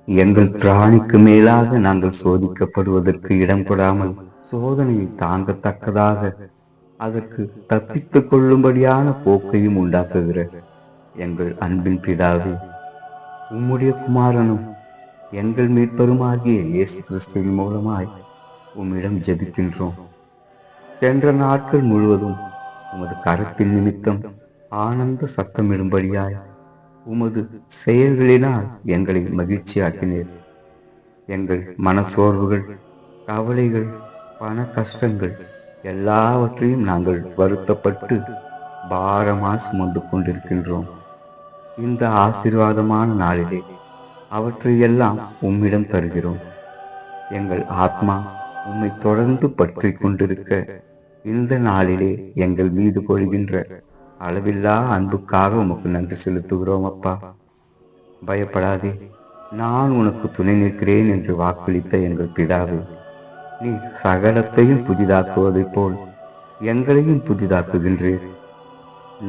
எங்கள் திராணிக்கு மேலாக நாங்கள் சோதிக்கப்படுவதற்கு இடம் கொடாமல் சோதனையை தாங்கத்தக்கதாக அதற்கு தப்பித்துக் கொள்ளும்படியான போக்கையும் உண்டாக்குகிற எங்கள் அன்பின் பிதாவே, உம்முடைய குமாரனும் எங்கள் மீட்பருமாகிய இயேசு கிறிஸ்துவின் மூலமாய் உம்மிடம் ஜெபிக்கின்றோம். சென்ற நாட்கள் முழுவதும் உமது கரத்தின் நிமித்தம் ஆனந்த சத்தமிடும்படியாய் உமது செயல்களினால் எங்களை மகிழ்ச்சியாக்கினீர். எங்கள் மனசோர்வுகள், கவலைகள், பண கஷ்டங்கள் எல்லாவற்றையும் நாங்கள் வருத்தப்பட்டு பாரமாய் சுமந்து கொண்டிருக்கின்றோம். இந்த ஆசீர்வாதமான நாளிலே அவற்றையெல்லாம் உம்மிடம் தருகிறோம். எங்கள் ஆத்மா உம்மை தொடர்ந்து பற்றி கொண்டிருக்க இந்த நாளிலே எங்கள் மீது பொழிகின்ற அளவில்லா அன்புக்காக உமக்கு நன்றி செலுத்துகிறோம். அப்பா, பயப்படாதே, நான் உனக்கு துணை நிற்கிறேன் என்று வாக்களித்த எங்கள் பிதாவே, நீ சகலத்தையும் புதிதாக்குவதைப் போல் எங்களையும் புதிதாக்குகின்றீர்.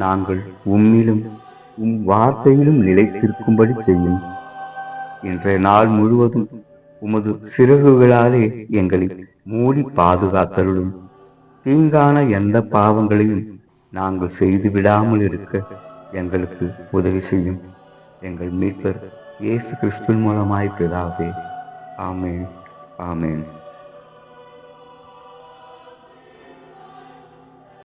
நாங்கள் உம்மிலும் உம் வார்த்தையிலும் நிலைத்திருக்கும்படி செய்யும். இன்றைய நாள் முழுவதும் உமது சிறகுகளாலே எங்களை மூடி பாதுகாத்தருளும். தீங்கான எந்த பாவங்களையும் நாங்கள் செய்து விடாமல் இருக்க எங்களுக்கு உதவி செய்யும். எங்கள் மீட்பர் இயேசு கிறிஸ்துவின் மூலமாய் பிதாவே. ஆமென், ஆமென்.